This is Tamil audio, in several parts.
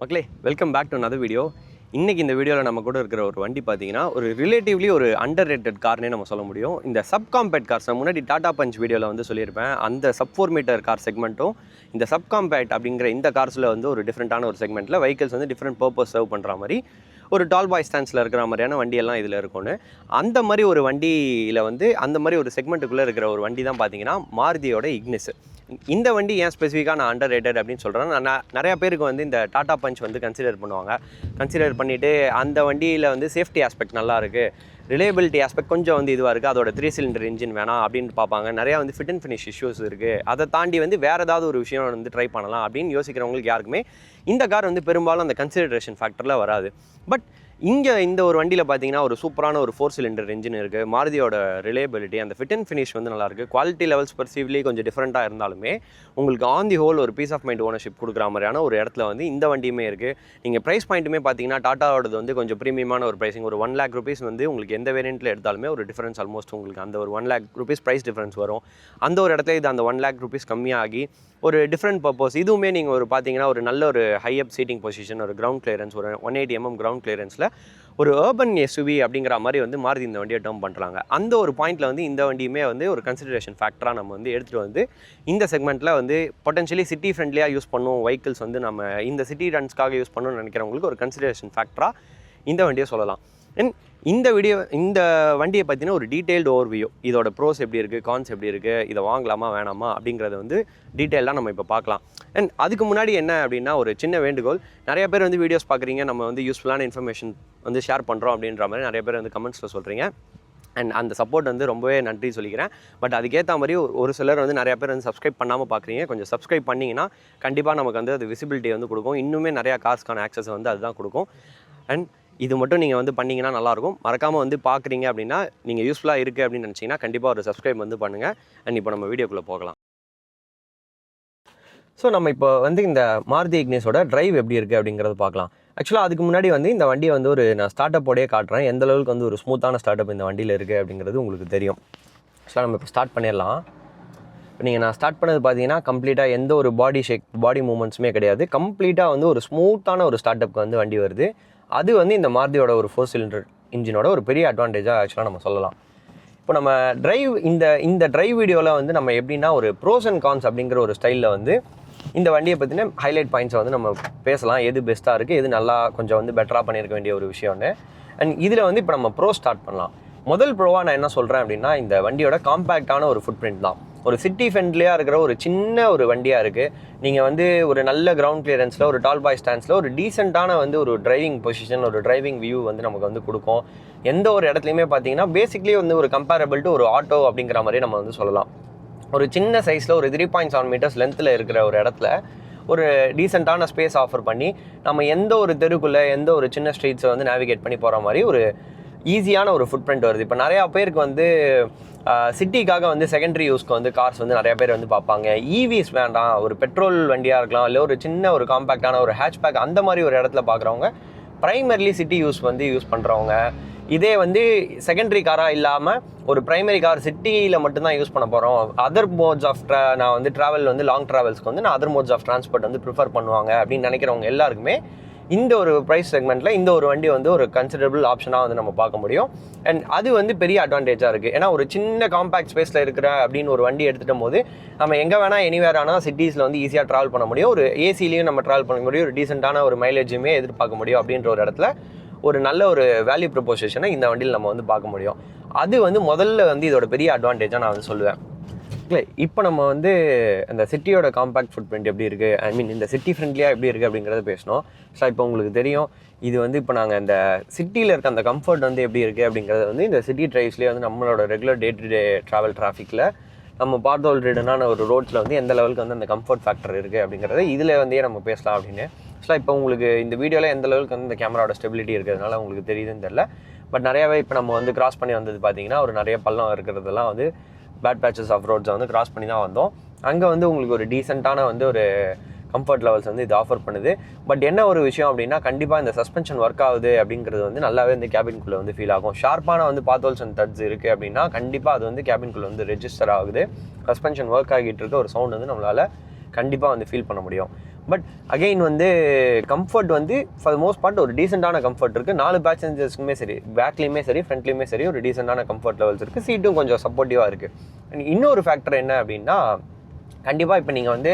மக்களே welcome back to another video. இன்றைக்கி இந்த வீடியோவில் நம்ம கூட இருக்கிற ஒரு வண்டி பார்த்தீங்கன்னா ஒரு ரிலேட்டிவ்லி ஒரு அண்டர் ரேட்டட் கார்னே நம்ம சொல்ல முடியும். இந்த சப் காம்பேக்ட் கார்ஸ் முன்னாடி டாடா பஞ்ச் வீடியோவில் வந்து சொல்லியிருப்பேன். அந்த சப் 4 மீட்டர் கார் செக்மெண்ட்டும் இந்த சப் காம்பேக்ட் அப்படிங்கிற இந்த கார்ஸில் வந்து ஒரு டிஃப்ரெண்ட்டான ஒரு செக்மெண்ட்டில் வெஹிக்கிள்ஸ் வந்து டிஃப்ரெண்ட் பர்பஸ் சர்வ் பண்ணுற மாதிரி ஒரு டால் பாய் ஸ்டான்ஸில் இருக்கிற மாதிரியான வண்டியெல்லாம் இதில் இருக்கும்னு அந்த மாதிரி ஒரு வண்டியில் வந்து அந்த மாதிரி ஒரு செக்மெண்ட்டுக்குள்ளே இருக்கிற ஒரு வண்டி தான் பார்த்தீங்கன்னா மாருதியோட இக்னிஸ். இந்த வண்டி ஏன் ஸ்பெசிஃபிக்காக நான் அண்டர் ரேட்டட் அப்படின்னு சொல்கிறேன். நான் நிறையா பேருக்கு வந்து இந்த டாடா பஞ்ச் வந்து கன்சிடர் பண்ணுவாங்க. கன்சிடர் பண்ணிவிட்டு அந்த வண்டியில் வந்து சேஃப்டி ஆஸ்பெக்ட் நல்லா இருக்குது, ரிலேபிலிட்டி ஆஸ்பெக்ட் கொஞ்சம் வந்து இதுவாக இருக்குது, அதோட 3 சிலிண்டர் இன்ஜின் வேணாம் அப்படின்னு பார்ப்பாங்க. நிறையா வந்து ஃபிட் அண்ட் ஃபினிஷ் இஷ்யூஸ் இருக்குது, அதை தாண்டி வந்து வேறு ஏதாவது ஒரு விஷயம் வந்து ட்ரை பண்ணலாம் அப்படின்னு யோசிக்கிறவங்களுக்கு யாருக்குமே இந்த கார் வந்து பெரும்பாலும் அந்த கன்சிடரேஷன் ஃபேக்டரில் வராது. பட் இங்கே இந்த ஒரு வண்டியில் பார்த்தீங்கன்னா ஒரு சூப்பரான ஒரு 4 சிலிண்டர் இன்ஜின் இருக்குது. மாருதியோட ரிலேபிலிட்டி அந்த ஃபிட் அண்ட் ஃபினிஷ் வந்து நல்லாயிருக்கு. குவாலிட்டி லெவல்ஸ் பர்சீவ்லி கொஞ்சம் டிஃப்ரெண்ட்டாக இருந்தாலுமே உங்களுக்கு ஆன் தி ஹோல் ஒரு பீஸ் ஆஃப் மைண்ட் ஓனர்ஷிப் கொடுக்குற மாதிரியான ஒரு இடத்துல வந்து இந்த வண்டியுமே இருக்குது. நீங்கள் ப்ரைஸ் பாயிண்ட்டுமே பார்த்தீங்கன்னா டாட்டாவோடது வந்து கொஞ்சம் ப்ரீமியமான ஒரு ப்ரைஸிங். ஒரு 1 lakh rupees வந்து உங்களுக்கு எந்த வேரியண்ட்டில் எடுத்தாலுமே ஒரு டிஃப்ரென்ஸ் ஆல்மோஸ்ட் உங்களுக்கு அந்த ஒரு 1 lakh rupees ப்ரைஸ் டிஃப்ரென்ஸ் வரும். அந்த ஒரு இடத்துல இது அந்த 1 lakh rupees கம்மியாகி ஒரு டிஃப்ரெண்ட் பர்பஸ். இதுவுமே நீங்கள் ஒரு பார்த்தீங்கன்னா ஒரு நல்ல ஒரு ஹை அப் சீட்டிங் பொசிஷன், ஒரு கிரவுண்ட் கிளியரன்ஸ், ஒரு 180 mm கிரவுண்ட் கிளியரன்ஸில் ஒரு அர்பன் எஸ்யூவி அப்படிங்கிற மாதிரி வந்து மாருதி இந்த வண்டியை டேர்ம் பண்ணுறாங்க. அந்த ஒரு பாயிண்டில் வந்து இந்த வண்டியுமே வந்து ஒரு கன்சிடரேஷன் ஃபேக்டராக நம்ம வந்து எடுத்துகிட்டு வந்து இந்த செக்மெண்ட்டில் வந்து பொட்டன்ஷியலி சிட்டி ஃப்ரெண்ட்லியாக யூஸ் பண்ணும் வெஹிக்கிள்ஸ் வந்து நம்ம இந்த சிட்டி ரன்ஸ்க்காக யூஸ் பண்ணணும்னு நினைக்கிறவங்களுக்கு ஒரு கன்சிடரேஷன் ஃபேக்டராக இந்த வண்டியை சொல்லலாம். அண்ட் இந்த வண்டியை பற்றின ஒரு டீட்டெயில்டு ஓவர்வியூ, இதோட ப்ரோஸ் எப்படி இருக்குது, கான்ஸ் எப்படி இருக்குது, இதை வாங்கலாமா வேணாமா அப்படிங்கிறத வந்து டீட்டெயிலாக நம்ம இப்போ பார்க்கலாம். அண்ட் அதுக்கு முன்னாடி என்ன அப்படின்னா ஒரு சின்ன வேண்டுகோள். நிறைய பேர் வந்து வீடியோஸ் பார்க்குறீங்க, நம்ம வந்து யூஸ்ஃபுல்லான இன்ஃபர்மேஷன் வந்து ஷேர் பண்ணுறோம் அப்படின்ற மாதிரி நிறைய பேர் வந்து கமெண்ட்ஸில் சொல்கிறீங்க. அண்ட் அந்த சப்போர்ட் வந்து ரொம்பவே நன்றி சொல்லிக்கிறேன். பட் அதுக்கேற்ற மாதிரி ஒரு சிலர் வந்து நிறையா பேர் வந்து சப்ஸ்கிரைப் பண்ணாமல் பார்க்குறீங்க. கொஞ்சம் சப்ஸ்கிரைப் பண்ணிங்கன்னா கண்டிப்பாக நமக்கு வந்து அது விசிபிலிட்டி வந்து கொடுக்கும். இன்னுமே நிறையா கார்ஸ்க்கான ஆக்சஸ் வந்து அதுதான் கொடுக்கும். அண்ட் இது மட்டும் நீங்கள் வந்து பண்ணிங்கன்னா நல்லாயிருக்கும். மறக்காமல் வந்து பார்க்குறீங்க அப்படின்னா நீங்கள் யூஸ்ஃபுல்லாக இருக்குது அப்படின்னு நினச்சிங்கன்னா கண்டிப்பாக ஒரு சப்ஸ்கிரைப் வந்து பண்ணுங்கள். அண்ட் இப்போ நம்ம வீடியோக்குள்ளே போகலாம். ஸோ நம்ம இப்போ வந்து இந்த மாருதி இக்னிஸோட டிரைவ் எப்படி இருக்குது அப்படிங்கிறது பார்க்கலாம். ஆக்சுவலாக அதுக்கு முன்னாடி வந்து இந்த வண்டியை வந்து ஒரு நான் ஸ்டார்ட் அப்போடையே காட்டுறேன். எந்த அளவுக்கு வந்து ஒரு ஸ்மூத்தான ஸ்டார்ட் அப் இந்த வண்டியில் இருக்குது அப்படிங்கிறது உங்களுக்கு தெரியும். ஆக்சுவலாக நம்ம இப்போ ஸ்டார்ட் பண்ணிடலாம். இப்போ நீங்கள் நான் ஸ்டார்ட் பண்ணது பார்த்தீங்கன்னா கம்ப்ளீட்டாக எந்த ஒரு பாடி மூமெண்ட்ஸுமே கிடையாது. கம்ப்ளீட்டாக வந்து ஒரு ஸ்மூத்தான ஒரு ஸ்டார்ட் அப்க்கு வந்து வண்டி வருது. அது வந்து இந்த மாருதியோட ஒரு 4 சிலிண்டர் இன்ஜினோட ஒரு பெரிய அட்வான்டேஜாக ஆக்சுவலாக நம்ம சொல்லலாம். இப்போ நம்ம இந்த டிரைவ் வீடியோவில் வந்து நம்ம எப்படின்னா ஒரு ப்ரோஸ் அண்ட் கான்ஸ் அப்படிங்கிற ஒரு ஸ்டைலில் வந்து இந்த வண்டியை பற்றின ஹைலைட் பாயிண்ட்ஸை வந்து நம்ம பேசலாம். எது பெஸ்ட்டாக இருக்குது, எது நல்லா கொஞ்சம் வந்து பெட்டராக பண்ணியிருக்க வேண்டிய ஒரு விஷயம்னு. அண்ட் இதில் வந்து இப்போ நம்ம ப்ரோ ஸ்டார்ட் பண்ணலாம். முதல் ப்ரோவாக நான் என்ன சொல்கிறேன் அப்படின்னா இந்த வண்டியோட காம்பேக்டான ஒரு ஃபுட் பிரிண்ட் தான். ஒரு சிட்டி ஃப்ரெண்ட்லியாக இருக்கிற ஒரு சின்ன ஒரு வண்டியாக இருக்குது. நீங்கள் வந்து ஒரு நல்ல கிரவுண்ட் கிளியரன்ஸில், ஒரு டால் பாய் ஸ்டான்ஸில் ஒரு டீசெண்டான வந்து ஒரு டிரைவிங் பொசிஷன், ஒரு டிரைவிங் வியூ வந்து நமக்கு வந்து கொடுக்கும். எந்த ஒரு இடத்துலையுமே பார்த்தீங்கன்னா பேசிக்லி வந்து ஒரு கம்பேரபிள் டு ஒரு ஆட்டோ அப்படிங்கிற மாதிரி நம்ம வந்து சொல்லலாம். ஒரு சின்ன சைஸில் ஒரு 3.7 meters லென்த்தில் இருக்கிற ஒரு இடத்துல ஒரு டீசெண்டான ஸ்பேஸ் ஆஃபர் பண்ணி நம்ம எந்த ஒரு தெருக்குள்ளே எந்த ஒரு சின்ன ஸ்ட்ரீட்ஸை வந்து நேவிகேட் பண்ணி போகிற மாதிரி ஒரு ஈஸியான ஒரு ஃபுட் பிரிண்ட் வருது. இப்போ நிறையா பேருக்கு வந்து சிட்டிக்காக வந்து செகண்டரி யூஸ்க்கு வந்து கார்ஸ் வந்து நிறையா பேர் வந்து பார்ப்பாங்க. ஈவிஸ் வேண்டாம், ஒரு பெட்ரோல் வண்டியாக இருக்கலாம், இல்லை ஒரு சின்ன ஒரு காம்பேக்டான ஒரு ஹேட்ச்பேக் அந்த மாதிரி ஒரு இடத்துல பார்க்குறவங்க ப்ரைமர்லி சிட்டி யூஸ் வந்து யூஸ் பண்ணுறவங்க. இதே வந்து செகண்டரி காராக இல்லாமல் ஒரு ப்ரைமரி கார் சிட்டியில் மட்டும்தான் யூஸ் பண்ண போகிறோம், அதர் மோட்ஸ் ஆஃப் நான் வந்து ட்ராவல் வந்து லாங் ட்ராவல்ஸ்க்கு வந்து நான் அதர் மோட்ஸ் ஆஃப் ட்ரான்ஸ்போர்ட் வந்து ப்ரிஃபர் பண்ணுவாங்க அப்படின்னு நினைக்கிறவங்க எல்லாருக்குமே இந்த ஒரு ப்ரைஸ் செக்மெண்ட்டில் இந்த ஒரு வண்டி வந்து ஒரு கன்சிடரபிள் ஆப்ஷனாக வந்து நம்ம பார்க்க முடியும். அண்ட் அது வந்து பெரிய அட்வான்டேஜாக இருக்குது. ஏன்னா ஒரு சின்ன காம்பேக்ட் ஸ்பேஸில் இருக்கிற அப்படின்னு ஒரு வண்டி எடுத்துகிட்ட போது நம்ம எங்கே வேணால் எனிவேர் ஆனால் சிட்டிஸில் வந்து ஈஸியாக ட்ராவல் பண்ண முடியும். ஒரு ஏசிலையும் நம்ம ட்ராவல் பண்ண முடியும். ஒரு டீசெண்டான ஒரு மைலேஜுமே எதிர்பார்க்க முடியும். அப்படின்ற ஒரு இடத்துல ஒரு நல்ல ஒரு வேல்யூ ப்ரொபோசிஷனை இந்த வண்டியில் நம்ம வந்து பார்க்க முடியும். அது வந்து முதல்ல வந்து இதோட பெரிய அட்வான்டேஜாக நான் வந்து சொல்லுவேன். இல்லை, இப்போ நம்ம வந்து அந்த சிட்டியோட காம்பேக்ட் ஃபுட் பிரிண்ட் எப்படி இருக்குது, ஐ மீன் இந்த சிட்டி ஃப்ரெண்ட்லியாக எப்படி இருக்குது அப்படிங்கிறத பேசணும். ஸோ இப்போ உங்களுக்கு தெரியும் இது வந்து இப்போ நாங்கள் இந்த சிட்டியில் இருக்க அந்த கம்ஃபர்ட் வந்து எப்படி இருக்குது அப்படிங்கிறத வந்து இந்த சிட்டி ட்ரைவ்ஸ்லேயே வந்து நம்மளோட regular day to day travel டிராஃபிக்கில் நம்ம பார்த்தோல் ரிடனான ஒரு ரோட்ஸில் வந்து எந்த லெவலுக்கு வந்து அந்த கம்ஃபர்ட் ஃபேக்டர் இருக்குது அப்படிங்கிறத இதில் வந்தே நம்ம பேசலாம் அப்படின்னு. ஸோ இப்போ உங்களுக்கு இந்த வீடியோவில் எந்த லெவலுக்கு வந்து இந்த கேமராவோட ஸ்டெபிலிட்டி இருக்கிறதுனால உங்களுக்கு தெரியுதுன்னு தெரியல. பட் நிறையாவே இப்போ நம்ம வந்து கிராஸ் பண்ணி வந்தது பார்த்தீங்கன்னா ஒரு நிறைய பள்ளம் இருக்கிறதெல்லாம் வந்து பேட் பேச்சஸ் ஆஃப் ரோட்ஸை வந்து கிராஸ் பண்ணி தான் வந்தோம். அங்கே வந்து உங்களுக்கு ஒரு டீசெண்டான வந்து ஒரு கம்ஃபர்ட் லெவல்ஸ் வந்து இது ஆஃபர் பண்ணுது. பட் என்ன ஒரு விஷயம் அப்படின்னா கண்டிப்பாக இந்த சஸ்பென்ஷன் ஒர்க் ஆகுது அப்படிங்கிறது வந்து நல்லாவே இந்த கேபின்குள்ளே வந்து ஃபீல் ஆகும். ஷார்ப்பான வந்து பாத்தோல்ஸ் அண்ட் தட்ஸ் இருக்குது அப்படின்னா கண்டிப்பாக அது வந்து கேபின்குள்ளே வந்து ரெஜிஸ்டர் ஆகுது. சஸ்பென்ஷன் ஒர்க் ஆகிட்டு இருக்க ஒரு சவுண்ட் வந்து நம்மளால் கண்டிப்பாக வந்து ஃபீல் பண்ண முடியும். பட் அகெயின் வந்து கம்ஃபர்ட் வந்து ஃபார் த மோஸ்ட் பார்ட் ஒரு டீசெண்டான கம்ஃபர்ட் இருக்குது. 4 பேசஞ்சர்ஸ்க்குமே சரி, பேக்லேயுமே சரி, ஃப்ரண்ட்லேயுமே சரி ஒரு டீசெண்டான கம்ஃபர்ட் லெவல்ஸ் இருக்குது. சீட்டும் கொஞ்சம் சப்போர்ட்டிவாக இருக்குது. இன்னொரு ஃபேக்டர் என்ன அப்படின்னா, கண்டிப்பாக இப்போ நீங்கள் வந்து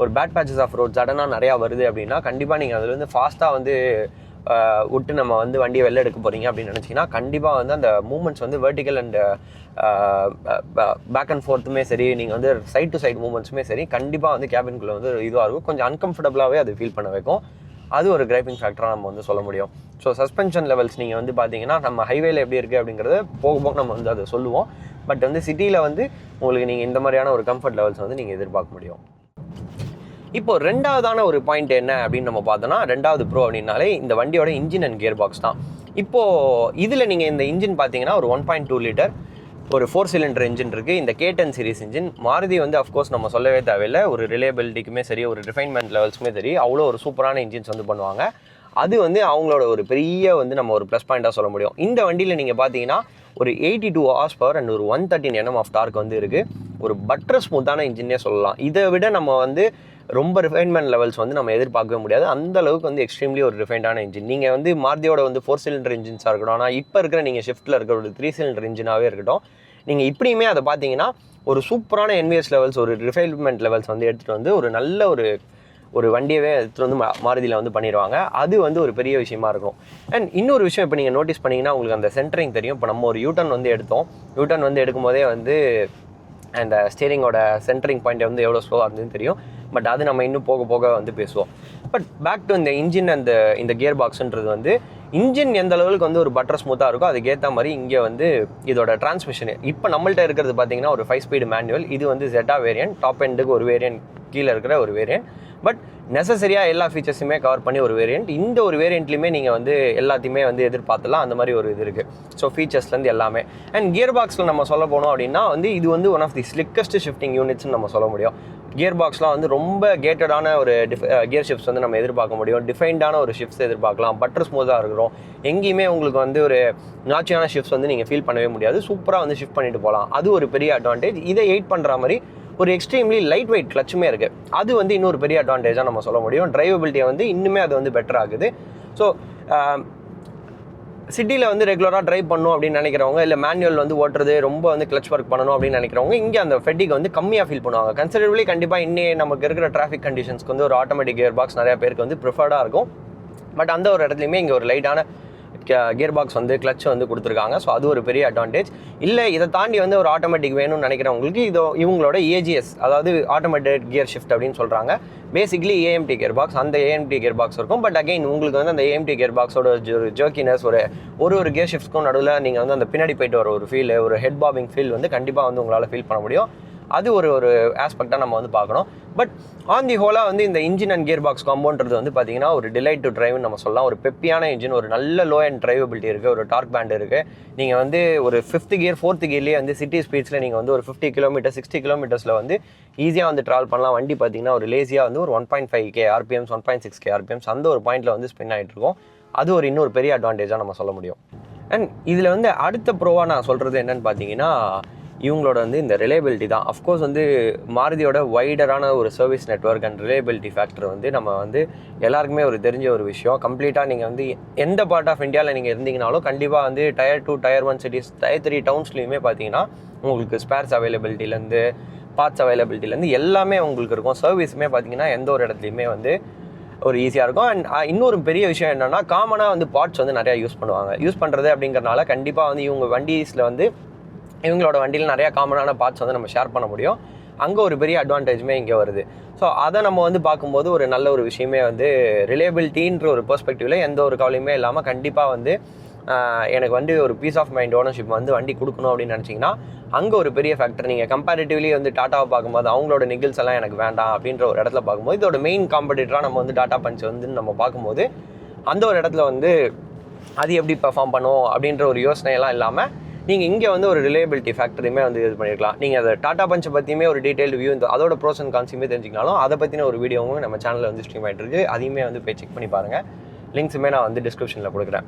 ஒரு பேட் பேச்சஸ் ஆஃப் ரோட் சடனாக நிறையா வருது அப்படின்னா கண்டிப்பாக நீங்கள் அதில் வந்து ஃபாஸ்ட்டாக வந்து விட்டு நம்ம வந்து வண்டியை வெளில எடுக்க போகிறீங்க அப்படின்னு நினச்சிங்கன்னா கண்டிப்பாக வந்து அந்த மூமெண்ட்ஸ் வந்து வெர்டிக்கல் அண்ட் பேக் அண்ட் ஃபோர்த்துமே சரி, நீங்கள் வந்து சைட் டு சைட் மூமெண்ட்ஸுமே சரி கண்டிப்பாக வந்து கேபின்குள்ளே வந்து இதுவாக இருக்கும். கொஞ்சம் அன்கம்ஃபர்டபுளாகவே அது ஃபீல் பண்ண வைக்கும். அது ஒரு கிரைப்பிங் ஃபேக்டராக நம்ம வந்து சொல்ல முடியும். ஸோ சஸ்பென்ஷன் லெவல்ஸ் நீங்கள் வந்து பார்த்தீங்கன்னா நம்ம ஹைவேல எப்படி இருக்குது அப்படிங்கிறத போக போக நம்ம வந்து அதை சொல்லுவோம். பட் வந்து சிட்டியில் வந்து உங்களுக்கு நீங்கள் இந்த மாதிரியான ஒரு கம்ஃபர்ட் லெவல்ஸ் வந்து நீங்கள் எதிர்பார்க்க முடியும். இப்போ ரெண்டாவதான ஒரு பாயிண்ட் என்ன அப்படின்னு நம்ம பார்த்தோன்னா, ரெண்டாவது ப்ரோ அப்படின்னாலே இந்த வண்டியோட இன்ஜின் அண்ட் கியர் பாக்ஸ் தான். இப்போது இதில் நீங்கள் இந்த இன்ஜின் பார்த்தீங்கன்னா ஒரு 1.2 லிட்டர் ஒரு 4 சிலிண்டர் இன்ஜின் இருக்குது. இந்த K10 சீரிஸ் இன்ஜின். மாருதி வந்து அஃப்கோர்ஸ் நம்ம சொல்லவே தேவையில்லை, ஒரு ரிலேபிலிட்டிக்குமே சரி, ஒரு ரிஃபைன்மெண்ட் லெவல்ஸுமே சரி அவ்வளோ ஒரு சூப்பரான இன்ஜின்ஸ் வந்து பண்ணுவாங்க. அது வந்து அவங்களோட ஒரு பெரிய வந்து நம்ம ஒரு ப்ளஸ் பாயிண்ட்டாக சொல்ல முடியும். இந்த வண்டியில் நீங்கள் பார்த்தீங்கன்னா ஒரு 82 ஹார்ஸ் பவர் அண்ட் ஒரு 113 Nm ஆஃப் டார்க் வந்து இருக்குது. ஒரு பட்டர் ஸ்மூத்தான இன்ஜினே சொல்லலாம். இதை விட நம்ம வந்து ரொம்ப ரிஃபைன்மெண்ட் லெவல்ஸ் வந்து நம்ம எதிர்பார்க்கவே முடியாது. அந்த அளவுக்கு வந்து எக்ஸ்ட்ரீம்லி ஒரு ரிஃபைண்டான இன்ஜின். நீங்கள் வந்து மாருதியோட வந்து 4 சிலிண்டர் இன்ஜின்ஸாக இருக்கட்டும், ஆனால் இப்போ இருக்கிற நீங்கள் ஷிஃப்ட்டில் இருக்கிற ஒரு 3 சிலிண்டர் இன்ஜினாகவே இருக்கட்டும், நீங்கள் இப்படியுமே அதை பார்த்தீங்கன்னா ஒரு சூப்பரான என்விஎஸ் லெவல்ஸ், ஒரு ரிஃபைன்மெண்ட் லெவல்ஸ் வந்து எடுத்துகிட்டு வந்து ஒரு நல்ல ஒரு வண்டியவே எடுத்துகிட்டு வந்து மாருதியில் வந்து பண்ணிடுவாங்க. அது வந்து ஒரு பெரிய விஷயமா இருக்கும். அண்ட் இன்னொரு விஷயம் இப்போ நீங்கள் நோட்டீஸ் பண்ணிங்கன்னா உங்களுக்கு அந்த சென்டரிங் தெரியும். இப்போ நம்ம ஒரு யூட்டர்ன் வந்து எடுத்தோம். யூட்டர்ன் வந்து எடுக்கும்போதே வந்து அந்த ஸ்டீரிங்கோட சென்டரிங் பாயிண்ட் வந்து எவ்வளோ ஸ்லோவாக இருந்ததுன்னு தெரியும். பட் அது நம்ம இன்னும் போக போக வந்து பேசுவோம். பட் பேக் டு இந்த இன்ஜின் அந்த இந்த கியர் பாக்ஸுன்றது வந்து இன்ஜின் எந்த லெவலுக்கு வந்து ஒரு பட்டர் ஸ்மூத்தாக இருக்கோ அதுக்கேற்ற மாதிரி இங்கே வந்து இதோட டிரான்ஸ்மிஷன் இப்போ நம்மள்ட்ட இருக்கிறது பார்த்தீங்கன்னா ஒரு 5 ஸ்பீடு மேனுவல். இது வந்து ZA வேரியன்ட், டாப் எண்டுக்கு ஒரு வேரியன்ட், கீழே இருக்கிற ஒரு வேரியன்ட். பட் நெசசரியாக எல்லா ஃபீச்சர்ஸுமே கவர் பண்ணி ஒரு வேரியன்ட். இந்த ஒரு வேரியண்ட்லையுமே நீங்கள் வந்து எல்லாத்தையுமே வந்து எதிர்பார்த்துலாம், அந்த மாதிரி ஒரு இது இருக்குது. ஸோ ஃபீச்சர்ஸ்லேருந்து எல்லாமே. அண்ட் கியர் பாக்ஸில் நம்ம சொல்ல போனோம் அப்படின்னா வந்து இது வந்து ஒன் ஆஃப் தி ஸ்லிக்கஸ்ட் ஷிஃப்டிங் யூனிட்ஸ்னு நம்ம சொல்ல முடியும். கியர் பாக்ஸ்லாம் வந்து ரொம்ப கேட்டடான ஒரு கியர் ஷிஃப்ட்ஸ் வந்து நம்ம எதிர்பார்க்க முடியும். டிஃபைன்டான ஒரு ஷிஃப்ட்ஸ் எதிர்பார்க்கலாம். பட்டர் ஸ்மூத்தாக இருக்கிறோம். எங்கேயுமே உங்களுக்கு வந்து ஒரு நாச்சியான ஷிஃப்ட்ஸ் வந்து நீங்கள் ஃபீல் பண்ணவே முடியாது. சூப்பராக வந்து ஷிஃப்ட் பண்ணிட்டு போகலாம். அது ஒரு பெரிய அட்வான்டேஜ். இதை எயிட் பண்ணுற மாதிரி ஒரு எக்ஸ்ட்ரீம்லி லைட் வெயிட் கிளச்சுமே இருக்குது. அது வந்து இன்னொரு பெரிய அட்வான்டேஜாக நம்ம சொல்ல முடியும். டிரைவபிலிட்டியை வந்து இன்னுமே அது வந்து பெட்டர் ஆகுது. ஸோ சிட்டியில் வந்து ரெகுலராக ட்ரைவ் பண்ணணும் அப்படின்னு நினைக்கிறவங்க, இல்லை மேனுவல் வந்து ஓட்டுறது ரொம்ப வந்து கிளச் ஒர்க் பண்ணணும் அப்படின்னு நினைக்கிறவங்க இங்கே அந்த ஃபெட்டிக் வந்து கம்மியாக ஃபீல் பண்ணுவாங்க. கன்சிடரபிளி கண்டிப்பாக இன்னும் நமக்கு இருக்கிற டிராஃபிக் கண்டிஷன்ஸ்க்கு வந்து ஒரு ஆட்டோமேட்டிக் கியர் பாக்ஸ் நிறையா பேருக்கு வந்து ப்ரிஃபர்டாக இருக்கும். பட் அந்த ஒரு இடத்துலையுமே இங்கே ஒரு லைட்டான கியர் பாக்ஸ் வந்து கிளச் வந்து கொடுத்துருக்காங்க. ஸோ அது ஒரு பெரிய அட்வான்டேஜ். இல்லை இதை தாண்டி வந்து ஒரு ஆட்டோமேட்டிக் வேணும்னு நினைக்கிறவங்களுக்கு இவங்களோட AGS, அதாவது ஆட்டோமேட்டட் கியர் ஷிஃப்ட் அப்படின்னு சொல்கிறாங்க. பேசிக்லி AMT கியர் பாக்ஸ், அந்த AMT கியர் பாக்ஸ் இருக்கும். பட் அகைன் உங்களுக்கு வந்து அந்த AMT கியர் பாக்ஸோட ஜர்க்கினஸ் ஒரு கியர் ஷிஃப்ட்ஸ்க்கும் நடுவில் நீங்கள் வந்து அந்த பின்னாடி போயிட்டு வர ஒரு ஃபீல், ஒரு ஹெட் பாபிங் ஃபீல் வந்து கண்டிப்பாக வந்து உங்களால் ஃபீல் பண்ண முடியும். அது ஒரு ஆஸ்பெக்டாக நம்ம வந்து பார்க்கணும். பட் ஆன் தி ஹோலாக வந்து இந்த இன்ஜின் அண்ட் கியர் பாக்ஸ் காம்போன்றது வந்து பார்த்தீங்கன்னா ஒரு டிலைட் டு டிரைவ்னு நம்ம சொல்லலாம். ஒரு பெப்பியான இன்ஜின், ஒரு நல்ல லோ அண்ட் டிரைவபிலிட்டி இருக்குது, ஒரு டார்க் பேண்ட் இருக்குது. நீங்கள் வந்து ஒரு 5th கியர் 4th கியர்லேயே வந்து சிட்டி ஸ்பீட்ஸில் நீங்கள் வந்து ஒரு 50 கிலோமீட்டர் 60 கிலோமீட்டர்ஸில் வந்து ஈஸியாக வந்து ட்ராவல் பண்ணலாம். வண்டி பார்த்தீங்கன்னா ஒரு லேசியாக வந்து ஒரு 1.5K RPMs 1.6K RPMs அந்த ஒரு பாயிண்டில் வந்து ஸ்பின் ஆகிட்டு இருக்கும். அது ஒரு இன்னொரு பெரிய அட்வான்டேஜாக நம்ம சொல்ல முடியும். அண்ட் இதில் வந்து அடுத்த ப்ரோவாக நான் சொல்கிறது என்னென்னு பார்த்தீங்கன்னா இவங்களோட வந்து இந்த ரிலேபிலிட்டி தான். அஃப்கோர்ஸ் வந்து மாருதியோட வைடரான ஒரு service network and reliability factor வந்து நம்ம வந்து எல்லாருக்குமே ஒரு தெரிஞ்ச ஒரு விஷயம். கம்ப்ளீட்டாக நீங்கள் வந்து எந்த பார்ட் ஆஃப் இந்தியாவில் நீங்கள் இருந்தீங்கனாலும் கண்டிப்பாக வந்து Tier 2 Tier 1 சிட்டிஸ், Tier 3 டவுன்ஸ்லையுமே பார்த்தீங்கன்னா உங்களுக்கு ஸ்பேர்ஸ் அவைலபிலிட்டிலேருந்து பார்ட்ஸ் அவைலபிலிட்டிலேருந்து எல்லாமே உங்களுக்கு இருக்கும். சர்வீஸுமே பார்த்தீங்கன்னா எந்த ஒரு இடத்துலையுமே வந்து ஒரு ஈஸியாக இருக்கும். அண்ட் இன்னொரு பெரிய விஷயம் என்னென்னா காமனாக வந்து பார்ட்ஸ் வந்து நிறையா யூஸ் பண்ணுவாங்க. யூஸ் பண்ணுறது அப்படிங்கிறனால கண்டிப்பாக வந்து இவங்க வண்டிஸில் வந்து இவங்களோட வண்டியில் நிறையா காமனான பார்ட்ஸ் வந்து நம்ம ஷேர் பண்ண முடியும். அங்கே ஒரு பெரிய அட்வான்டேஜுமே இங்கே வருது. ஸோ அதை நம்ம வந்து பார்க்கும்போது ஒரு நல்ல ஒரு விஷயமே வந்து ரிலேபிலிட்டின்ற ஒரு பெர்ஸ்பெக்டிவில் எந்த ஒரு கவலையுமே இல்லாமல் கண்டிப்பாக வந்து எனக்கு வந்து ஒரு பீஸ் ஆஃப் மைண்ட் ஓனர்ஷிப் வந்து வண்டி கொடுக்கணும் அப்படின்னு நினச்சிங்கன்னா அங்கே ஒரு பெரிய ஃபேக்டர். நீங்கள் கம்பேரிட்டிவ்லி வந்து டாட்டாவை பார்க்கும்போது அவங்களோட நிகில்ஸ் எல்லாம் எனக்கு வேண்டாம் அப்படின்ற ஒரு இடத்துல பார்க்கும்போது இதோட மெயின் காம்படிட்டராக நம்ம வந்து டாட்டா பஞ்ச் வந்து நம்ம பார்க்கும்போது அந்த ஒரு இடத்துல வந்து அது எப்படி பெர்ஃபார்ம் பண்ணும் அப்படின்ற ஒரு யோசனையெல்லாம் இல்லாமல் நீங்கள் இங்கே வந்து ஒரு ரிலேபிலிட்டி ஃபேக்டரையுமே வந்து இது பண்ணியிருக்கலாம். நீங்கள் அதை டாட்டா பஞ்சை பற்றியுமே ஒரு டீட்டெயில் வியூ இந்த அதோட ப்ரோஸ் அண்ட் கான்ஸுமே தெரிஞ்சிக்கனாலும் அதை பற்றின ஒரு வீடியோவும் நம்ம சேனலில் வந்து ஸ்ட்ரீம் ஆகிட்டு இருக்குது. அதையுமே வந்து போய் செக் பண்ணி பாருங்கள். லிங்க்ஸுமே நான் வந்து டிஸ்கிரிப்ஷனில் கொடுக்குறேன்.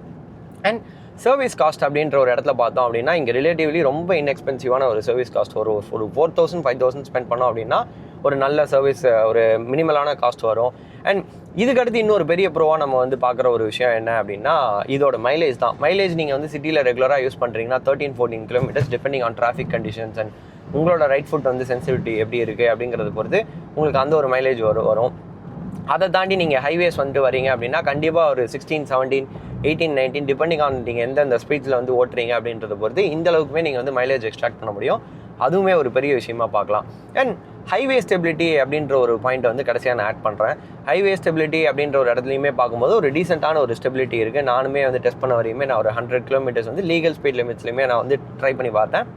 அண்ட் சர்வீஸ் காஸ்ட் அப்படின்ற ஒரு இடத்துல பார்த்தோம் அப்படின்னா இங்கே ரிலேட்டிவ்லி ரொம்ப இன்எக்ஸ்பென்சிவான ஒரு சர்வீஸ் காஸ்ட். ஒரு 4,000 5,000 ஸ்பெண்ட் பண்ணோம் அப்படின்னா ஒரு நல்ல சர்வீஸ், ஒரு மினிமலான காஸ்ட் வரும். அண்ட் இதுக்கடுத்து இன்னொரு பெரிய ப்ரோவாக நம்ம வந்து பார்க்குற ஒரு விஷயம் என்ன அப்படின்னா இதோட மைலேஜ் தான். மைலேஜ் நீங்கள் வந்து சிட்டியில் ரெகுலராக யூஸ் பண்ணுறீங்கன்னா 13-14 kilometres depending on traffic conditions and உங்களோட ரைட் ஃபுட் வந்து சென்சிட்டிவிட்டி எப்படி இருக்குது அப்படிங்கிறத பொறுத்து உங்களுக்கு அந்த ஒரு மைலேஜ் வரும். அதை தாண்டி நீங்கள் ஹைவேஸ் வந்துட்டு வரீங்க அப்படின்னா கண்டிப்பாக ஒரு 16, 17, 18, 19 டிபெண்டிங் ஆன் நீங்கள் எந்தெந்த ஸ்பீட்ஸில் வந்து ஓட்டுறீங்க அப்படின்றத பொறுத்து இந்த அளவுக்குமே நீங்கள் வந்து மைலேஜ் எக்ஸ்ட்ராக்ட் பண்ண முடியும். அதுவுமே ஒரு பெரிய விஷயமா பார்க்கலாம். அண்ட் ஹைவே ஸ்டெபிலிட்டி அப்படின்ற ஒரு பாயிண்ட் வந்து கடைசியாக நான் ஆட் பண்ணுறேன். ஹைவே ஸ்டெபிலிட்டி அப்படின்ற ஒரு இடத்துலையுமே பார்க்கும்போது ஒரு டீசெண்டான ஒரு ஸ்டெபிலிட்டி இருக்குது. நானுமே வந்து டெஸ்ட் பண்ண வரையுமே நான் ஒரு 100 கிலோமீட்டர்ஸ் வந்து லீகல் ஸ்பீட் லிமிட்ஸ்லையுமே நான் வந்து ட்ரை பண்ணி பார்த்தேன்.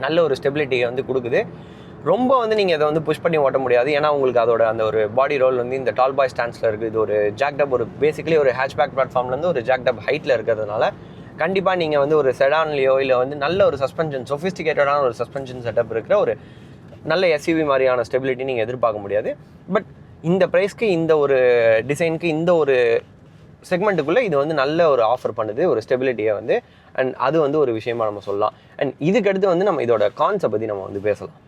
நல்ல ஒரு ஸ்டெபிலிட்டியை வந்து கொடுக்குது. ரொம்ப வந்து நீங்கள் இதை வந்து புஷ் பண்ணி ஓட்ட முடியாது. ஏன்னா உங்களுக்கு அதோட அந்த ஒரு பாடி ரோல் வந்து இந்த டால் பாய் ஸ்டாண்ட்ஸில் இருக்குது. இது ஒரு ஜாக்டப், ஒரு பேசிக்கலி ஒரு ஹேட்ச்பேக் பிளாட்ஃபார்ம்லேருந்து ஒரு ஜாக்டப் ஹைட்டில் இருக்கிறதுனால கண்டிப்பாக நீங்கள் வந்து ஒரு செடான்லையோ இல்லை வந்து நல்ல ஒரு சஸ்பென்ஷன், சொஃபிஸ்டிகேட்டடான ஒரு சஸ்பென்ஷன் செட்டப் இருக்கிற ஒரு நல்ல எஸ்யூவி மாதிரியான ஸ்டெபிலிட்டி நீங்கள் எதிர்பார்க்க முடியாது. பட் இந்த ப்ரைஸ்க்கு, இந்த ஒரு டிசைனுக்கு, இந்த ஒரு செக்மெண்ட்டுக்குள்ளே இது வந்து நல்ல ஒரு ஆஃபர் பண்ணுது ஒரு ஸ்டெபிலிட்டியை வந்து. அண்ட் அது வந்து ஒரு விஷயமா நம்ம சொல்லலாம். அண்ட் இதுக்கடுத்து வந்து நம்ம இதோட கான்ஸை பற்றி நம்ம வந்து பேசலாம்.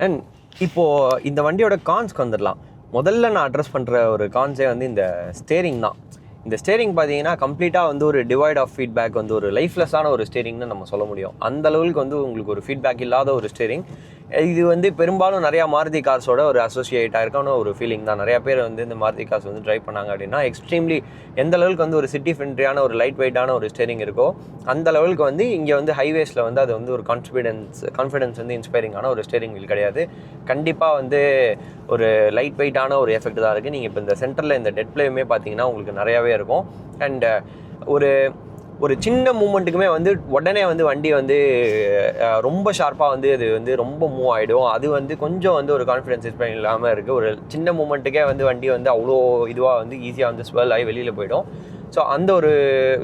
அண்ட் இப்போது இந்த வண்டியோட கான்ஸ்க்கு வந்துடலாம். முதல்ல நான் அட்ரஸ் பண்ணுற ஒரு கான்ஸே வந்து இந்த ஸ்டேரிங் தான். இந்த ஸ்டேரிங் பார்த்தீங்கன்னா கம்ப்ளீட்டாக வந்து ஒரு டிவைட் ஆஃப் ஃபீட்பேக், வந்து ஒரு லைஃப்லெஸ்ஸான ஒரு ஸ்டேரிங்னு நம்ம சொல்ல முடியும். அந்த லெவலுக்கு வந்து உங்களுக்கு ஒரு ஃபீட்பேக் இல்லாத ஒரு ஸ்டேரிங். இது வந்து பெரும்பாலும் நிறையா மாருதி கார்ஸோட ஒரு அசோசியேட் ஆயிருக்கான ஒரு ஃபீலிங் தான். நிறையா பேர் வந்து இந்த மாருதி கார்ஸ் வந்து ட்ரைவ் பண்ணாங்க அப்படின்னா எக்ஸ்ட்ரீம்லி எந்த லெவலுக்கு வந்து ஒரு சிட்டி ஃப்ரெண்ட்லியான ஒரு லைட் வெயிட்டான ஒரு ஸ்டேரிங் இருக்கோ அந்த லெவலுக்கு வந்து இங்கே வந்து ஹைவேஸில் வந்து அது வந்து ஒரு கான்ஃபிடன்ஸ் வந்து இன்ஸ்பைரிங்கான ஒரு ஸ்டேரிங் வீல் கிடையாது. கண்டிப்பாக வந்து ஒரு லைட் வெயிட்டான ஒரு எஃபெக்ட் தான் இருக்குது. நீங்கள் இப்போ இந்த சென்டரில் இந்த டெட் பிளேயுமே பார்த்தீங்கன்னா உங்களுக்கு நிறையாவே இருக்கும். அண்ட் ஒரு சின்ன மூமெண்ட்டுக்குமே வந்து உடனே வந்து வண்டி வந்து ரொம்ப ஷார்ப்பாக வந்து அது வந்து ரொம்ப மூவ் ஆகிடும். அது வந்து கொஞ்சம் வந்து ஒரு கான்ஃபிடன்ஸ் இன்ஸ்பைர் இல்லாமல் இருக்குது. ஒரு சின்ன மூமெண்ட்டுக்கே வந்து வண்டி வந்து அவ்வளோ இதுவாக வந்து ஈஸியாக வந்து ஸ்வெல் ஆகி வெளியில் போயிடும். ஸோ அந்த ஒரு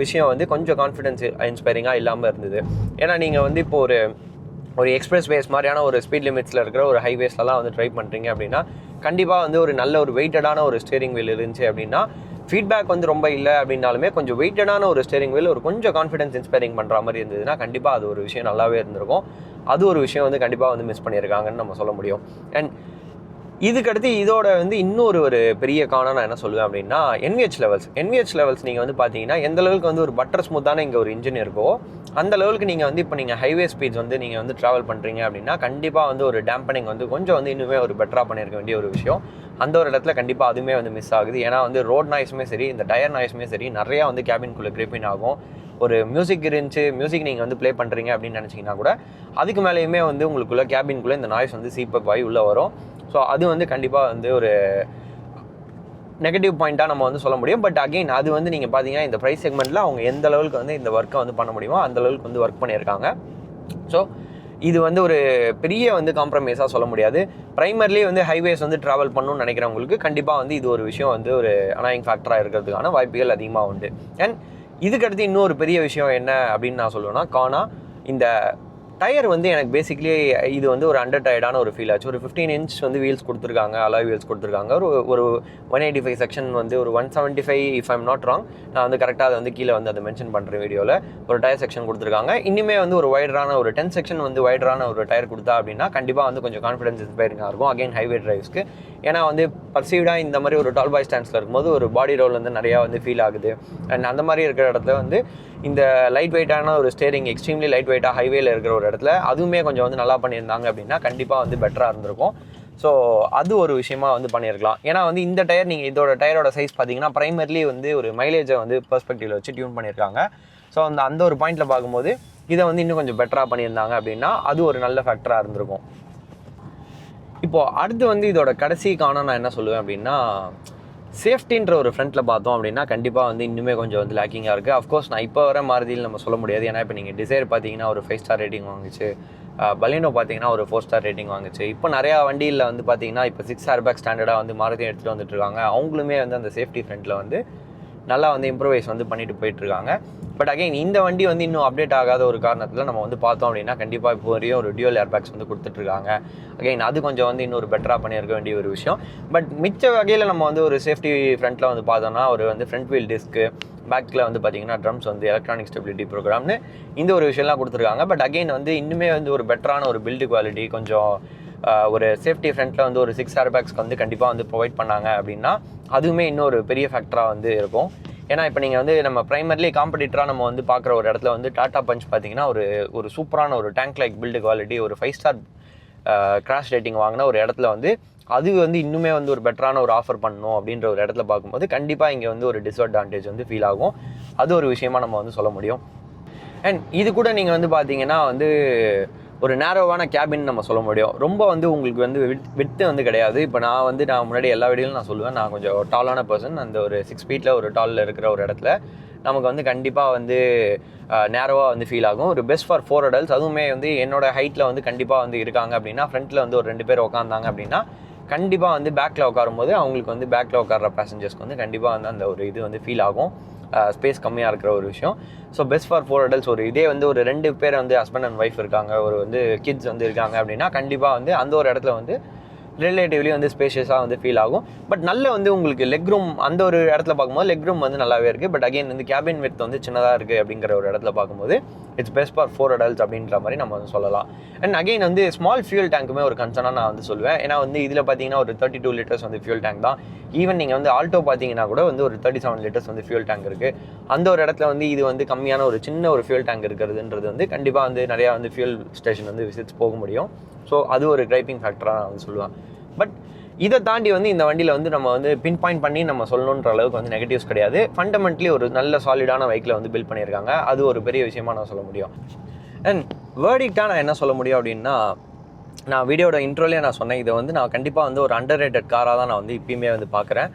விஷயம் வந்து கொஞ்சம் கான்ஃபிடன்ஸ் இன்ஸ்பைரிங்காக இல்லாமல் இருந்தது. ஏன்னா நீங்கள் வந்து இப்போ ஒரு எக்ஸ்பிரஸ் வேஸ் மாதிரியான ஒரு ஸ்பீட் லிமிட்ஸில் இருக்கிற ஒரு ஹைவேஸ்லாம் வந்து ட்ரை பண்ணுறீங்க அப்படின்னா கண்டிப்பாக வந்து ஒரு நல்ல ஒரு வெயிட்டடான ஒரு ஸ்டேரிங் வீல் இருந்துச்சு அப்படின்னா ஃபீட்பேக் வந்து ரொம்ப இல்லை அப்படின்னாலுமே கொஞ்சம் வெயிட்டடான ஒரு ஸ்டேரிங் வீல் ஒரு கொஞ்சம் கான்ஃபிடன்ஸ் இன்ஸ்பைரிங் பண்ணுற மாதிரி இருந்ததுன்னா கண்டிப்பாக அது ஒரு விஷயம் நல்லாவே இருந்திருக்கும். அது ஒரு விஷயம் வந்து கண்டிப்பாக வந்து மிஸ் பண்ணியிருக்காங்கன்னு நம்ம சொல்ல முடியும். அண்ட் இதுக்கடுத்து இதோட வந்து இன்னொரு பெரிய காரணம் நான் என்ன சொல்லுவேன் அப்படின்னா NVH லெவல்ஸ் நீங்கள் வந்து பார்த்தீங்கன்னா எந்த லெவலுக்கு வந்து ஒரு பட்டர் ஸ்மூத்தான இங்கே ஒரு இன்ஜின் இருக்கோ அந்த லெவலுக்கு நீங்கள் வந்து இப்போ நீங்கள் ஹைவே ஸ்பீட்ஸ் வந்து நீங்கள் வந்து ட்ராவல் பண்ணுறீங்க அப்படின்னா கண்டிப்பாக வந்து ஒரு டேம்பனிங் வந்து கொஞ்சம் வந்து இன்னுமே ஒரு பெட்டராக பண்ணியிருக்க வேண்டிய ஒரு விஷயம். அந்த ஒரு இடத்துல கண்டிப்பாக அதுவுமே வந்து மிஸ் ஆகுது. ஏன்னா வந்து ரோட் நாய்ஸுமே சரி, இந்த டயர் நாய்ஸுமே சரி, நிறையா வந்து கேபின்குள்ளே கிரிப்பின் ஆகும். ஒரு மியூசிக் இருந்துச்சு, மியூசிக் நீங்கள் வந்து ப்ளே பண்ணுறீங்க அப்படின்னு நினச்சிங்கன்னா கூட அதுக்கு மேலேயுமே வந்து உங்களுக்குள்ளே கேபின்குள்ளே இந்த நாய்ஸ் வந்து சீப்பப் ஆகி உள்ளே வரும். ஸோ அது வந்து கண்டிப்பாக வந்து ஒரு நெகட்டிவ் பாயிண்ட்டாக நம்ம வந்து சொல்ல முடியும். பட் அகெயின் அது வந்து நீங்கள் பார்த்தீங்கன்னா இந்த ப்ரைஸ் செக்மெண்ட்டில் அவங்க எந்த லெவலுக்கு வந்து இந்த ஒர்க்கை வந்து பண்ண முடியுமோ அந்த லெவலுக்கு வந்து ஒர்க் பண்ணியிருக்காங்க. ஸோ இது வந்து ஒரு பெரிய வந்து காம்ப்ரமைஸாக சொல்ல முடியாது. ப்ரைமர்லி வந்து ஹைவேஸ் வந்து ட்ராவல் பண்ணணும்னு நினைக்கிறவங்களுக்கு கண்டிப்பாக வந்து இது ஒரு விஷயம் வந்து ஒரு அனாயிங் ஃபேக்டராக இருக்கிறதுக்கான வாய்ப்புகள் அதிகமாக உண்டு. அண்ட் இதுக்கடுத்து இன்னொரு பெரிய விஷயம் என்ன அப்படின்னு நான் சொல்லுவேன்னா கானா இந்த டயர் வந்து எனக்கு பேசிக்லி இது வந்து ஒரு அண்டர் டயர்டான ஒரு ஃபீல் ஆச்சு. ஒரு 15 இன்ச் வந்து வீல்ஸ் கொடுத்துருக்காங்க, அலாய் வீல்ஸ் கொடுத்துருக்காங்க. ஒரு 185 செக்ஷன் வந்து ஒரு 175 இஃப் ஐம் நாட் ராங், நான் வந்து கரெக்டாக அதை வந்து கீழே வந்து அதை மென்ஷன் பண்ணுறேன் வீடியோவில். ஒரு டயர் செக்ஷன் கொடுத்துருக்காங்க. இன்னுமே வந்து ஒரு வைடரான ஒரு 10 செக்ஷன் வந்து வைடரான ஒரு டயர் கொடுத்தா அப்படின்னா கண்டிப்பாக வந்து கொஞ்சம் கான்ஃபிடன்ஸ் இன்ஸ்பைரிங்காக இருக்கும் அகைன் ஹைவே டிரைவ்ஸ்க்கு. ஏன்னா வந்து பர்சீவ்டாக இந்த மாதிரி ஒரு டால் பாய் ஸ்டாண்ட்ஸில் இருக்கும்போது ஒரு பாடி ரோல் வந்து நிறையா வந்து ஃபீல் ஆகுது. அண்ட் அந்த மாதிரி இருக்கிற இடத்துல வந்து இந்த லைட் வெயிட்டான ஒரு ஸ்டேரிங், எக்ஸ்ட்ரீம்லி லைட் வெயிட்டாக ஹைவேல இருக்கிற ஒரு இடத்துல அதுவுமே கொஞ்சம் வந்து நல்லா பண்ணியிருந்தாங்க அப்படின்னா கண்டிப்பாக வந்து பெட்டராக இருந்திருக்கும். ஸோ அது ஒரு விஷயமா வந்து பண்ணியிருக்கலாம். ஏன்னா வந்து இந்த டயர் நீங்கள் இதோட டயரோட சைஸ் பார்த்தீங்கன்னா ப்ரைமர்லி வந்து ஒரு மைலேஜை வந்து பெர்ஸ்பெக்டிவில் வச்சு டியூன் பண்ணியிருக்காங்க. ஸோ அந்த ஒரு பாயிண்டில் பார்க்கும்போது இதை வந்து இன்னும் கொஞ்சம் பெட்டராக பண்ணியிருந்தாங்க அப்படின்னா அது ஒரு நல்ல ஃபேக்டராக இருந்திருக்கும். இப்போது அடுத்து வந்து இதோட கடைசி காரணம் நான் என்ன சொல்லுவேன் அப்படின்னா சேஃப்டின்ற ஒரு ஃப்ரண்ட்டில் பார்த்தோம் அப்படின்னா கண்டிப்பாக வந்து இன்னுமே கொஞ்சம் வந்து லேக்கிங்காக இருக்குது. அஃப்கோர்ஸ் நான் இப்போ வர மாருதியில் நம்ம சொல்ல முடியாது. ஏன்னா இப்போ நீங்கள் டிசைர் பார்த்தீங்கன்னா ஒரு 5 ஸ்டார் ரேட்டிங் வாங்குச்சு, பலினோ பார்த்தீங்கன்னா ஒரு 4 ஸ்டார் ரேட்டிங் வாங்குச்சு. இப்போ நிறையா வண்டியில் வந்து பார்த்தீங்கன்னா இப்போ 6 ஏர்பேக் ஸ்டாண்டர்டாக வந்து மாருதி எடுத்துகிட்டு வந்துட்டு இருக்காங்க. அவங்களுமே வந்து அந்த சேஃப்டி ஃப்ரண்ட்டில் வந்து நல்லா வந்து இம்ப்ரூவைஸ் வந்து பண்ணிட்டு போயிட்டுருக்காங்க. பட் அகைன் இந்த வண்டி வந்து இன்னும் அப்டேட் ஆகாத ஒரு காரணத்தில் நம்ம வந்து பார்த்தோம் அப்படின்னா கண்டிப்பாக இப்போ வரையும் ஒரு டியூவல் ஏர்பேக்ஸ் வந்து கொடுத்துட்ருக்காங்க. அகைன் அது கொஞ்சம் வந்து இன்னொரு பெட்டராக பண்ணியிருக்க வேண்டிய ஒரு விஷயம். பட் மிச்ச வகையில் நம்ம வந்து ஒரு சேஃப்டி ஃப்ரண்ட்டில் வந்து பார்த்தோம்னா ஒரு வந்து ஃப்ரண்ட் வீல் டிஸ்க்கு, பேக்கில் வந்து பார்த்தீங்கன்னா ட்ரம்ஸ் வந்து எலக்ட்ரானிக் ஸ்டெபிலிட்டி ப்ரோக்ராம்னு இந்த ஒரு விஷயம்லாம் கொடுத்துருக்காங்க. பட் அகைன் வந்து இன்னுமே வந்து ஒரு பெட்டரான ஒரு பில்டு குவாலிட்டி, கொஞ்சம் ஒரு சேஃப்டி ஃப்ரண்ட்டில் வந்து ஒரு 6 ஏர்பேக்ஸ்க்கு வந்து கண்டிப்பாக வந்து ப்ரொவைட் பண்ணாங்க அப்படின்னா அதுவுமே இன்னொரு பெரிய ஃபேக்டராக வந்து இருக்கும். ஏன்னா இப்போ நீங்கள் வந்து நம்ம ப்ரைமர்லி காம்படிட்டராக நம்ம வந்து பார்க்குற ஒரு இடத்துல வந்து டாடா பஞ்ச் பார்த்தீங்கன்னா ஒரு சூப்பரான ஒரு டேங்க் லைக் பில்டு குவாலிட்டி, ஒரு 5 ஸ்டார் கிராஷ் ரேட்டிங் வாங்கின ஒரு இடத்துல வந்து அது வந்து இன்னுமே வந்து ஒரு பெட்டரான ஒரு ஆஃபர் பண்ணணும் அப்படின்ற ஒரு இடத்துல பார்க்கும்போது கண்டிப்பாக இங்கே வந்து ஒரு டிஸ்அட்வான்டேஜ் வந்து ஃபீல் ஆகும். அது ஒரு விஷயமா நம்ம வந்து சொல்ல முடியும். அண்ட் இது கூட நீங்கள் வந்து பார்த்தீங்கன்னா வந்து ஒரு நேரோவான கேபின் நம்ம சொல்ல முடியும். ரொம்ப வந்து உங்களுக்கு வந்து விட்டு வந்து கிடையாது. இப்போ நான் முன்னாடி எல்லா வீடியோலும் நான் சொல்லுவேன், நான் கொஞ்சம் டாலான பர்சன். அந்த ஒரு 6 ஃபீட்டில் ஒரு டாலில் இருக்கிற ஒரு இடத்துல நமக்கு வந்து கண்டிப்பாக வந்து நேரோவாக வந்து ஃபீல் ஆகும். ஒரு பெஸ்ட் ஃபார் 4 adults, அதுவுமே வந்து என்னோட ஹைட்டில் வந்து கண்டிப்பாக வந்து இருக்காங்க அப்படின்னா, ஃப்ரண்ட்டில் வந்து ஒரு 2 பேர் உட்காந்தாங்க அப்படின்னா கண்டிப்பாக வந்து பேக்கில் உட்காரும்போது அவங்களுக்கு வந்து பேக்கில் உட்கார்ற பேசஞ்சர்ஸ்க்கு வந்து கண்டிப்பாக வந்து அந்த ஒரு இது வந்து ஃபீல் ஆகும். ஸ்பேஸ் கம்மியாக இருக்கிற ஒரு விஷயம். So best for 4 adults. ஒரு இதே வந்து ஒரு 2 பேர் வந்து ஹஸ்பண்ட் அண்ட் ஒய்ஃப் இருக்காங்க, ஒரு வந்து கிட்ஸ் வந்து இருக்காங்க அப்படின்னா கண்டிப்பாக வந்து அந்த ஒரு இடத்துல வந்து ரிலேட்டிவ்லி வந்து ஸ்பேஷியஸாக வந்து ஃபீல் ஆகும். பட் நல்ல வந்து உங்களுக்கு லெக் ரூம் அந்த ஒரு இடத்துல பார்க்கும்போது லெக் ரூம் வந்து நல்லாவே இருக்குது. பட் அகைன் வந்து கேபின் வித் வந்து சின்னதாக இருக்குது அப்படிங்கிற ஒரு இடத்துல பார்க்கும்போது இட்ஸ் பெஸ்ட் ஃபார் 4 adults அப்படின்ற மாதிரி நம்ம வந்து சொல்லலாம். அண்ட் அகைன் வந்து ஸ்மால் ஃபியூல் டேங்க்குமே ஒரு கன்சர்னாக நான் வந்து சொல்லுவேன். ஏன்னா வந்து இதில் பார்த்தீங்கன்னா ஒரு 32 liters வந்து ஃபியூல் டேங்க் தான். ஈவன் நீங்கள் வந்து ஆல்டோ பார்த்தீங்கன்னா கூட வந்து ஒரு 37 liters வந்து ஃபியூல் டேங்க் இருக்குது. அந்த ஒரு இடத்துல வந்து இது வந்து கம்மியான ஒரு சின்ன ஒரு ஃபியூல் டேங்க் இருக்கிறதுன்றது வந்து கண்டிப்பாக வந்து நிறையா வந்து ஃபியூல் ஸ்டேஷன் வந்து விசிட்ஸ் போக முடியும். ஸோ அது ஒரு கிரைப்பிங் ஃபேக்டராக நான் வந்து சொல்லுவேன். பட் இதை தாண்டி வந்து இந்த வண்டியில் வந்து நம்ம வந்து பின் பாயிண்ட் பண்ணி நம்ம சொல்லணுன்ற அளவுக்கு வந்து நெகட்டிவ்ஸ் கிடையாது. ஃபண்டமெண்ட்லி ஒரு நல்ல சாலிடான வெஹிக்கிளை வந்து பில்ட் பண்ணியிருக்காங்க. அது ஒரு பெரிய விஷயமா நான் சொல்ல முடியும். அண்ட் வேர்டிக்டாக நான் என்ன சொல்ல முடியும் அப்படின்னா, நான் வீடியோட இன்ட்ரோலேயே நான் சொன்னேன், இதை வந்து நான் கண்டிப்பாக வந்து ஒரு அண்டர் ரேட்டட் காராக தான் நான் வந்து இப்பயுமே வந்து பார்க்குறேன்.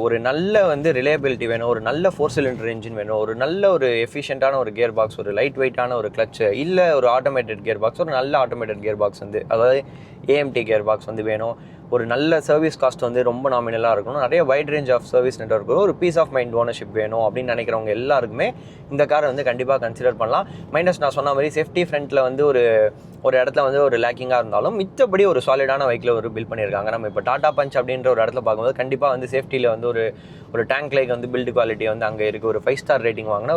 ஒரு நல்ல வந்து ரிலையபிலிட்டி வேணும், ஒரு நல்ல 4 cylinder இன்ஜின் வேணும், ஒரு நல்ல ஒரு எஃபிஷியண்ட்டான ஒரு கியர் பாக்ஸ், ஒரு லைட் வெயிட்டான ஒரு கிளச்சு, இல்லை ஒரு ஆட்டோமேட்டட் கியர் பாக்ஸ், ஒரு நல்ல ஆட்டோமேட்டட் கியர் பாக்ஸ் வந்து அதாவது ஏஎம்டி கியர் பாக்ஸ் வந்து வேணும். ஒரு நல்ல சர்வீஸ் காஸ்ட் வந்து ரொம்ப நாமினலாக இருக்கணும். நிறைய wide range of service network, ஒரு பீஸ் ஆஃப் மைண்ட் ஓனர்ஷிப் வேணும் அப்படின்னு நினைக்கிறவங்க எல்லாருக்குமே இந்த காரை வந்து கண்டிப்பாக கன்சிடர் பண்ணலாம். மைனஸ் நான் சொன்ன மாதிரி சேஃப்டி ஃப்ரண்ட்டில் வந்து ஒரு இடத்துல வந்து ஒரு லேக்கிங்காக இருந்தாலும் மிச்சப்படி ஒரு சாலிடான வெஹிக்கிள் ஒரு பில்ட் பண்ணியிருக்காங்க. நம்ம இப்போ டாடா பஞ்ச் அப்படின்ற ஒரு இடத்துல பார்க்கும்போது கண்டிப்பாக வந்து சேஃப்டியில் வந்து ஒரு டேங்க் லைக் வந்து பில்டு குவாலிட்டி வந்து அங்கே இருக்குது. ஒரு 5 ஸ்டார் ரேட்டிங் வாங்கினா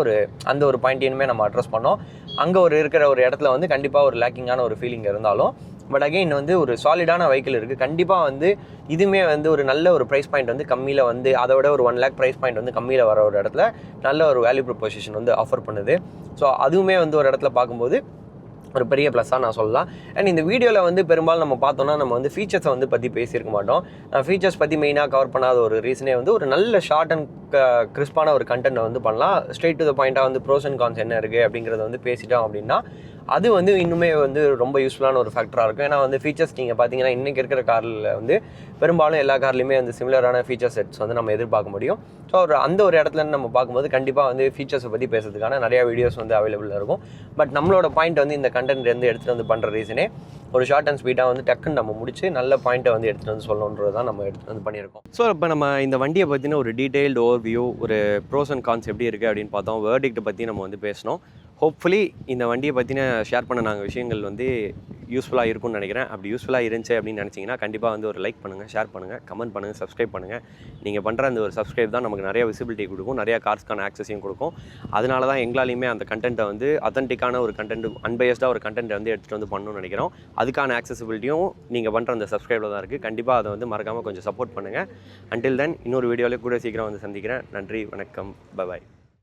அந்த ஒரு பாயிண்ட்டையுமே நம்ம அட்ரஸ் பண்ணோம். அங்கே இருக்கிற ஒரு இடத்துல வந்து கண்டிப்பாக ஒரு லேக்கிங்கான ஒரு ஃபீலிங் இருந்தாலும் பட் அகைன் வந்து ஒரு சாலிடான வெஹிக்கிள் இருக்குது. கண்டிப்பாக வந்து இதுவுமே வந்து ஒரு நல்ல ஒரு ப்ரைஸ் பாயிண்ட் வந்து கம்மியில் வந்து அதை விட ஒரு 1 lakh ப்ரைஸ் பாயிண்ட் வந்து கம்மியில் வர ஒரு இடத்துல நல்ல ஒரு வேல்யூ ப்ரொபோசிஷன் வந்து ஆஃபர் பண்ணுது. ஸோ அதுவுமே வந்து ஒரு இடத்துல பார்க்கும்போது ஒரு பெரிய ப்ளஸ்ஸாக நான் சொல்லலாம். அண்ட் இந்த வீடியோவில் வந்து பெரும்பாலும் நம்ம பார்த்தோம்னா நம்ம வந்து ஃபீச்சர்ஸை வந்து பற்றி பேசியிருக்க மாட்டோம். ஃபீச்சர்ஸ் பற்றி மெயினாக கவர் பண்ணாத ஒரு ரீசனே வந்து ஒரு நல்ல ஷார்ட் அண்ட் கிறிஸ்பான ஒரு கண்டென்ட் வந்து பண்ணலாம். ஸ்ட்ரெயிட் டு த பாயிண்ட்டாக வந்து ப்ரோஸ் அண்ட் கான்ஸ் என்ன இருக்குது அப்படிங்கிறத வந்து பேசிட்டோம் அப்படின்னா அது வந்து இன்னுமே வந்து ரொம்ப யூஸ்ஃபுல்லான ஒரு ஃபேக்டராக இருக்கும். ஏன்னா வந்து ஃபீச்சர்ஸ் நீங்கள் பார்த்தீங்கன்னா இன்றைக்கி இருக்கிற காரில் வந்து பெரும்பாலும் எல்லா கார்லையுமே வந்து சிமிலரான ஃபீச்சர் செட்ஸ் வந்து நம்ம எதிர்பார்க்க முடியும். ஸோ அந்த ஒரு இடத்துல நம்ம பார்க்கும்போது கண்டிப்பாக வந்து ஃபீச்சர்ஸை பற்றி பேசுறதுக்கான நிறையா வீடியோஸ் வந்து அவைலபிளாக இருக்கும். பட் நம்மளோட பாயிண்ட் வந்து இந்த கண்டென்ட்லேருந்து எடுத்துகிட்டு வந்து பண்ணுற ரீசனே ஒரு ஷார்ட் அண்ட் ஸ்வீட்டாக வந்து டக்குன்னு நம்ம முடிச்சு நல்ல பாயிண்ட்டை வந்து எடுத்துகிட்டு வந்து சொல்லணுன்றது தான் நம்ம எடுத்துகிட்டு வந்து பண்ணியிருக்கோம். ஸோ இப்போ நம்ம இந்த வண்டியை பற்றின ஒரு டீட்டெயில்டு ஓவர்வியூ, ஒரு ப்ரோஸ் அண்ட் கான்ஸ் எப்படி இருக்குது அப்படின்னு பார்த்தோம். வேர்டிக்ட்டை பற்றி நம்ம வந்து பேசணும். ஹோப்ஃபுல்லி இந்த வண்டியை பற்றின ஷேர் பண்ண நாங்கள் விஷயங்கள் வந்து யூஸ்ஃபுல்லாக இருக்கும்னு நினைக்கிறேன். அப்படி யூஸ்ஃபுல்லாக இருந்துச்சு அப்படின்னு நினச்சிங்கன்னா கண்டிப்பாக வந்து ஒரு லைக் பண்ணுங்கள், ஷேர் பண்ணுங்கள், கமெண்ட் பண்ணுங்கள், சப்ஸ்கிரைப் பண்ணுங்கள். நீங்கள் பண்ணுற அந்த ஒரு சப்ஸ்கிரைப் தான் நமக்கு நிறைய விசிபிலிட்டி கொடுக்கும், நிறையா கார்ஸ்க்கான ஆக்சஸையும் கொடுக்கும். அதனால தான் எங்களாலையுமே அந்த கண்டென்ட்டை வந்து அத்தன்டிக்கான ஒரு கண்டென்ட், அன்பயஸ்டாக ஒரு கண்டென்ட்டை வந்து எடுத்துகிட்டு வந்து பண்ணணும்னு நினைக்கிறோம். அதுக்கான ஆக்சசிபிலிட்டியும் நீங்கள் பண்ணுற அந்த சப்ஸ்கிரைபில் தான் இருக்குது. கண்டிப்பாக அதை வந்து மறக்காமல் கொஞ்சம் சப்போர்ட் பண்ணுங்கள். அன்டில் தென் இன்னொரு வீடியோவில் கூட சீக்கிரம் வந்து சந்திக்கிறேன். நன்றி, வணக்கம், பை பாய்.